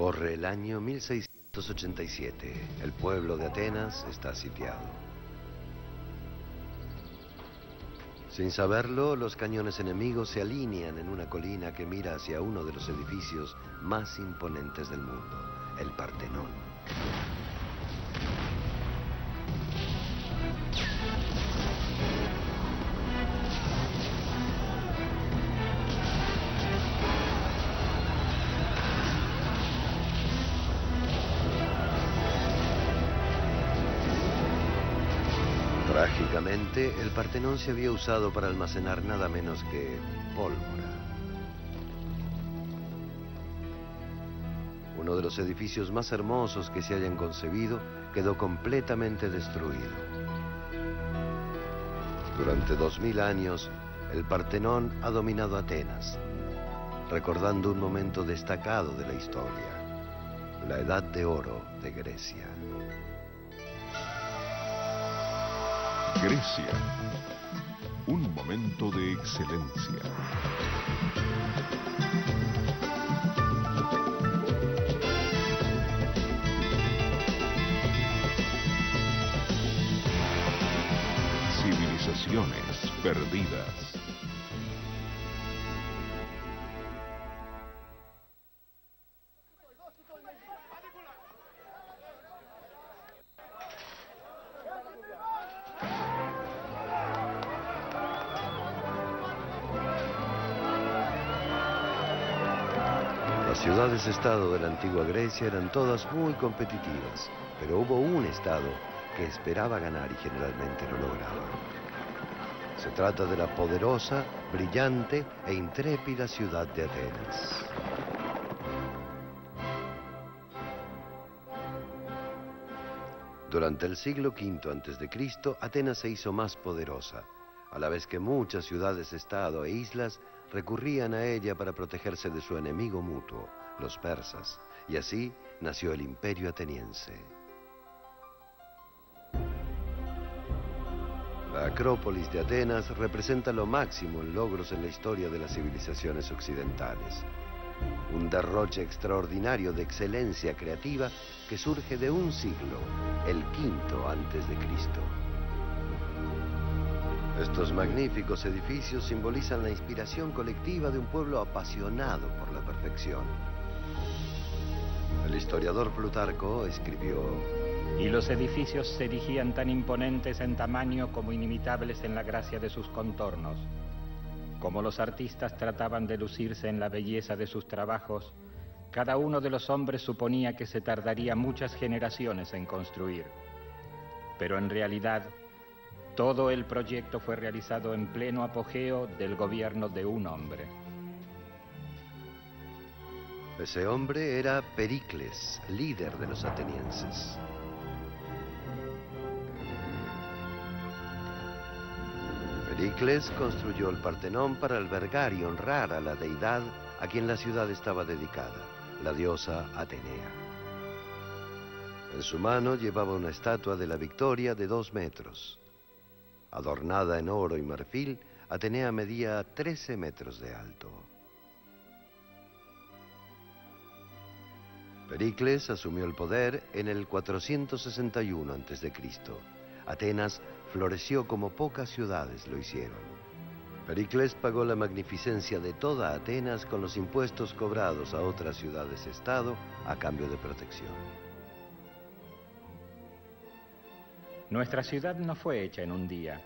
Corre el año 1687. El pueblo de Atenas está sitiado. Sin saberlo, los cañones enemigos se alinean en una colina que mira hacia uno de los edificios más imponentes del mundo, el Partenón. Trágicamente, el Partenón se había usado para almacenar nada menos que pólvora. Uno de los edificios más hermosos que se hayan concebido quedó completamente destruido. Durante 2000 años, el Partenón ha dominado Atenas, recordando un momento destacado de la historia, la Edad de Oro de Grecia. Grecia, un momento de excelencia. Civilizaciones perdidas. Las ciudades-estado de la antigua Grecia eran todas muy competitivas, pero hubo un estado que esperaba ganar y generalmente lo lograba. Se trata de la poderosa, brillante e intrépida ciudad de Atenas. Durante el siglo V a.C., Atenas se hizo más poderosa, a la vez que muchas ciudades-estado e islas recurrían a ella para protegerse de su enemigo mutuo, los persas, y así nació el Imperio Ateniense. La Acrópolis de Atenas representa lo máximo en logros en la historia de las civilizaciones occidentales. Un derroche extraordinario de excelencia creativa que surge de un siglo, el V a.C. Estos magníficos edificios simbolizan la inspiración colectiva de un pueblo apasionado por la perfección. El historiador Plutarco escribió: y los edificios se erigían tan imponentes en tamaño como inimitables en la gracia de sus contornos. Como los artistas trataban de lucirse en la belleza de sus trabajos, cada uno de los hombres suponía que se tardaría muchas generaciones en construir. Pero en realidad, todo el proyecto fue realizado en pleno apogeo del gobierno de un hombre. Ese hombre era Pericles, líder de los atenienses. Pericles construyó el Partenón para albergar y honrar a la deidad a quien la ciudad estaba dedicada, la diosa Atenea. En su mano llevaba una estatua de la Victoria de 2 metros. Adornada en oro y marfil, Atenea medía 13 metros de alto. Pericles asumió el poder en el 461 a.C. Atenas floreció como pocas ciudades lo hicieron. Pericles pagó la magnificencia de toda Atenas con los impuestos cobrados a otras ciudades-estado a cambio de protección. Nuestra ciudad no fue hecha en un día.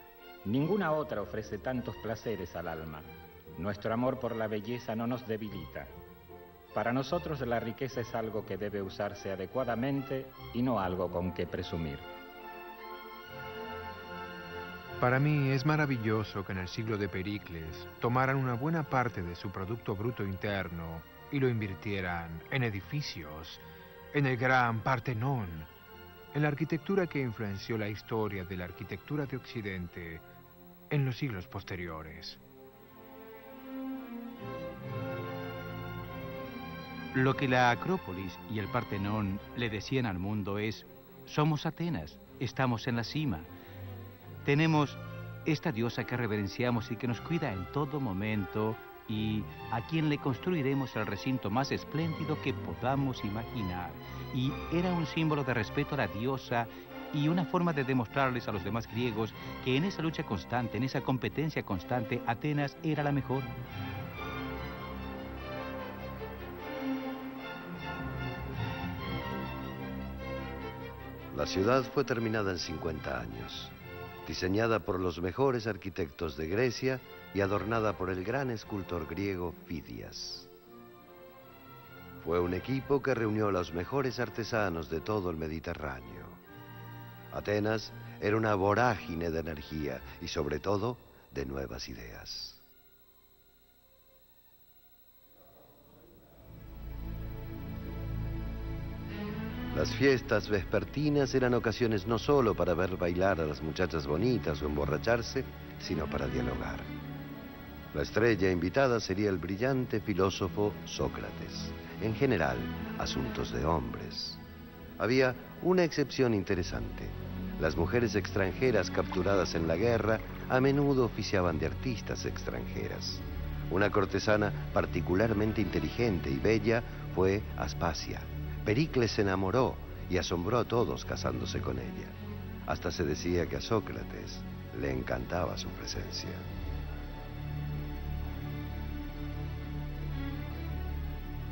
Ninguna otra ofrece tantos placeres al alma. Nuestro amor por la belleza no nos debilita. Para nosotros la riqueza es algo que debe usarse adecuadamente y no algo con que presumir. Para mí es maravilloso que en el siglo de Pericles tomaran una buena parte de su Producto Bruto Interno y lo invirtieran en edificios, en el gran Partenón, en la arquitectura que influenció la historia de la arquitectura de Occidente en los siglos posteriores. Lo que la Acrópolis y el Partenón le decían al mundo es: somos Atenas, estamos en la cima. Tenemos esta diosa que reverenciamos y que nos cuida en todo momento y a quien le construiremos el recinto más espléndido que podamos imaginar. Y era un símbolo de respeto a la diosa y una forma de demostrarles a los demás griegos que en esa lucha constante, en esa competencia constante, Atenas era la mejor. La ciudad fue terminada en 50 años, diseñada por los mejores arquitectos de Grecia y adornada por el gran escultor griego Fidias. Fue un equipo que reunió a los mejores artesanos de todo el Mediterráneo. Atenas era una vorágine de energía y sobre todo de nuevas ideas. Las fiestas vespertinas eran ocasiones no solo para ver bailar a las muchachas bonitas o emborracharse, sino para dialogar. La estrella invitada sería el brillante filósofo Sócrates. En general, asuntos de hombres. Había una excepción interesante. Las mujeres extranjeras capturadas en la guerra a menudo oficiaban de artistas extranjeras. Una cortesana particularmente inteligente y bella fue Aspasia. Pericles se enamoró y asombró a todos casándose con ella. Hasta se decía que a Sócrates le encantaba su presencia.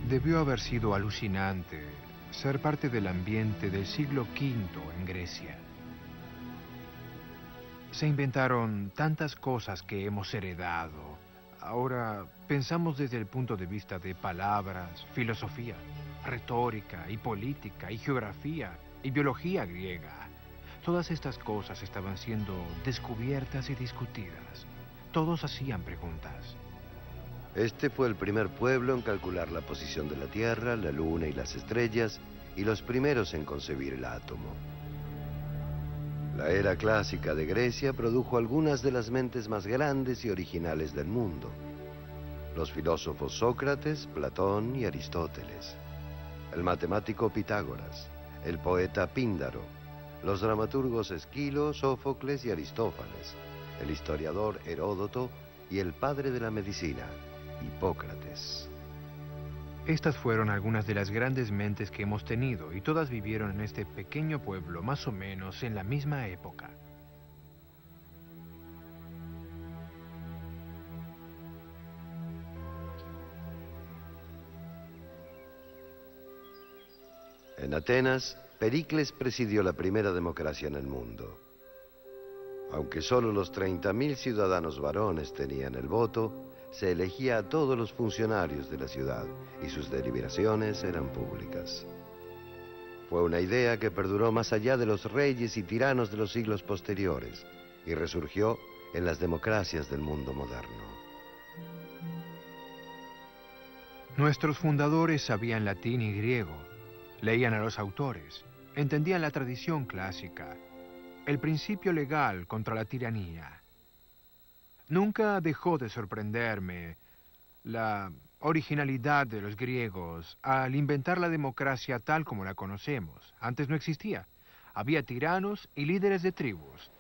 Debió haber sido alucinante ser parte del ambiente del siglo V en Grecia. Se inventaron tantas cosas que hemos heredado. Ahora pensamos desde el punto de vista de palabras, filosofía, retórica y política y geografía y biología griega. Todas estas cosas estaban siendo descubiertas y discutidas. Todos hacían preguntas. Este fue el primer pueblo en calcular la posición de la Tierra, la Luna y las estrellas, y los primeros en concebir el átomo. La era clásica de Grecia produjo algunas de las mentes más grandes y originales del mundo. Los filósofos Sócrates, Platón y Aristóteles. El matemático Pitágoras, el poeta Píndaro, los dramaturgos Esquilo, Sófocles y Aristófanes, el historiador Heródoto y el padre de la medicina, Hipócrates. Estas fueron algunas de las grandes mentes que hemos tenido y todas vivieron en este pequeño pueblo más o menos en la misma época. En Atenas, Pericles presidió la primera democracia en el mundo. Aunque solo los 30.000 ciudadanos varones tenían el voto, se elegía a todos los funcionarios de la ciudad y sus deliberaciones eran públicas. Fue una idea que perduró más allá de los reyes y tiranos de los siglos posteriores y resurgió en las democracias del mundo moderno. Nuestros fundadores sabían latín y griego, leían a los autores, entendían la tradición clásica, el principio legal contra la tiranía. Nunca dejó de sorprenderme la originalidad de los griegos al inventar la democracia tal como la conocemos. Antes no existía. Había tiranos y líderes de tribus.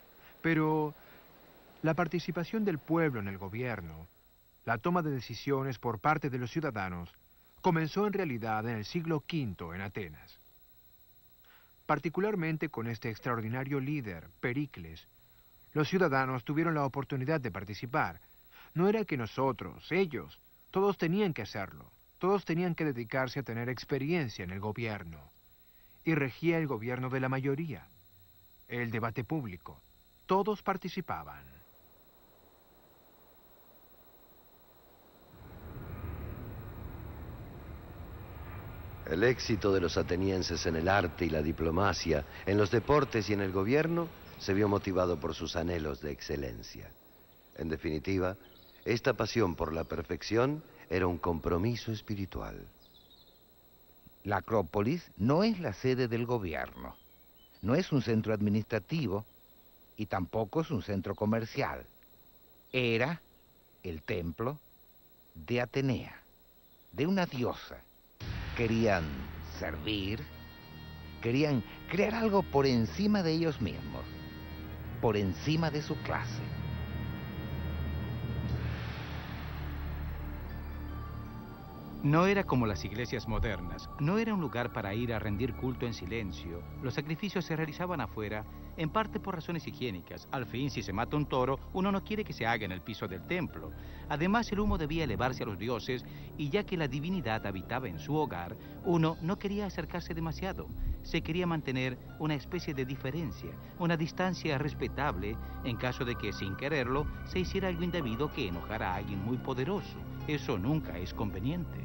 Pero la participación del pueblo en el gobierno, la toma de decisiones por parte de los ciudadanos, comenzó en realidad en el siglo V en Atenas. Particularmente con este extraordinario líder, Pericles, los ciudadanos tuvieron la oportunidad de participar. No era que nosotros, ellos, todos tenían que hacerlo. Todos tenían que dedicarse a tener experiencia en el gobierno. Y regía el gobierno de la mayoría. El debate público. Todos participaban. El éxito de los atenienses en el arte y la diplomacia, en los deportes y en el gobierno, se vio motivado por sus anhelos de excelencia. En definitiva, esta pasión por la perfección era un compromiso espiritual. La Acrópolis no es la sede del gobierno, no es un centro administrativo y tampoco es un centro comercial. Era el templo de Atenea, de una diosa. Querían servir, querían crear algo por encima de ellos mismos, por encima de su clase. No era como las iglesias modernas, no era un lugar para ir a rendir culto en silencio. Los sacrificios se realizaban afuera, en parte por razones higiénicas. Al fin, si se mata un toro, uno no quiere que se haga en el piso del templo. Además, el humo debía elevarse a los dioses, y ya que la divinidad habitaba en su hogar, uno no quería acercarse demasiado. Se quería mantener una especie de diferencia, una distancia respetable, en caso de que, sin quererlo, se hiciera algo indebido que enojara a alguien muy poderoso. Eso nunca es conveniente.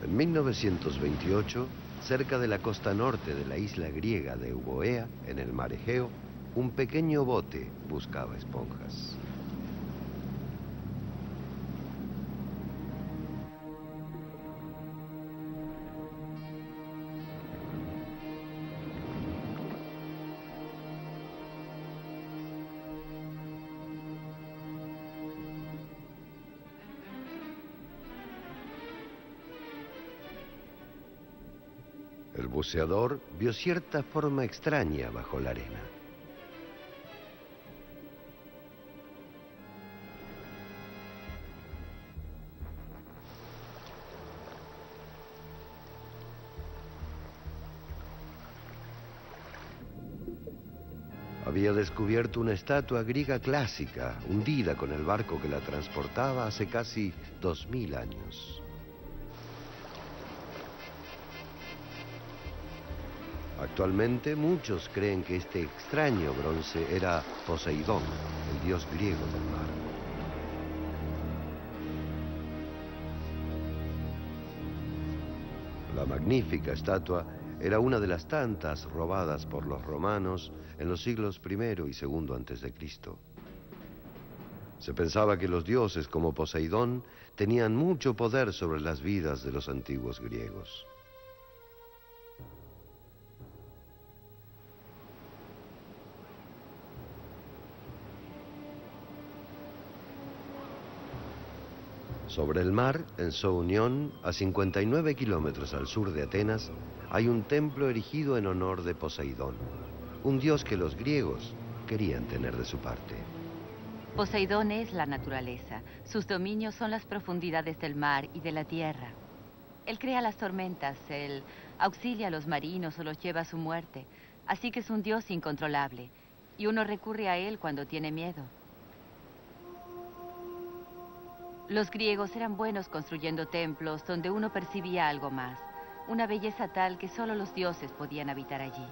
En 1928, cerca de la costa norte de la isla griega de Euboea, en el mar Egeo, un pequeño bote buscaba esponjas. El buceador vio cierta forma extraña bajo la arena. Había descubierto una estatua griega clásica, hundida con el barco que la transportaba hace casi 2000 años. Actualmente muchos creen que este extraño bronce era Poseidón, el dios griego del mar. La magnífica estatua era una de las tantas robadas por los romanos en los siglos I y II antes de Cristo. Se pensaba que los dioses como Poseidón tenían mucho poder sobre las vidas de los antiguos griegos. Sobre el mar, en Sounión, a 59 kilómetros al sur de Atenas, hay un templo erigido en honor de Poseidón, un dios que los griegos querían tener de su parte. Poseidón es la naturaleza. Sus dominios son las profundidades del mar y de la tierra. Él crea las tormentas, él auxilia a los marinos o los lleva a su muerte. Así que es un dios incontrolable, y uno recurre a él cuando tiene miedo. Los griegos eran buenos construyendo templos donde uno percibía algo más, una belleza tal que solo los dioses podían habitar allí.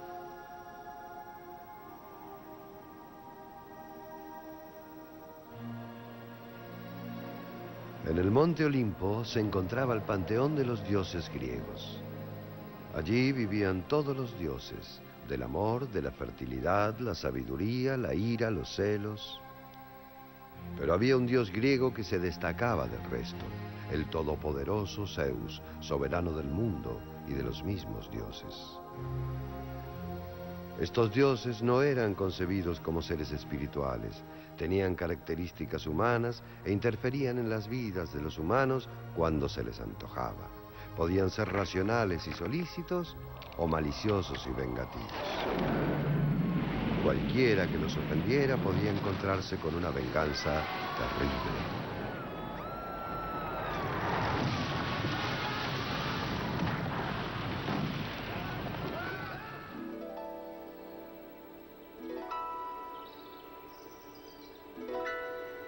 En el monte Olimpo se encontraba el panteón de los dioses griegos. Allí vivían todos los dioses, del amor, de la fertilidad, la sabiduría, la ira, los celos. Pero había un dios griego que se destacaba del resto, el todopoderoso Zeus, soberano del mundo y de los mismos dioses. Estos dioses no eran concebidos como seres espirituales, tenían características humanas e interferían en las vidas de los humanos cuando se les antojaba. Podían ser racionales y solícitos o maliciosos y vengativos. Cualquiera que los ofendiera podía encontrarse con una venganza terrible.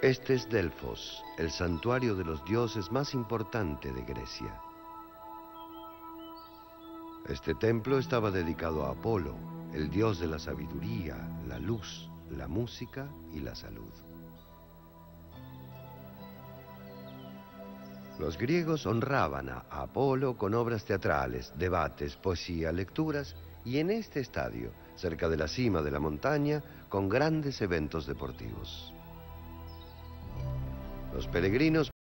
Este es Delfos, el santuario de los dioses más importante de Grecia. Este templo estaba dedicado a Apolo, el dios de la sabiduría, la luz, la música y la salud. Los griegos honraban a Apolo con obras teatrales, debates, poesía, lecturas y en este estadio, cerca de la cima de la montaña, con grandes eventos deportivos. Los peregrinos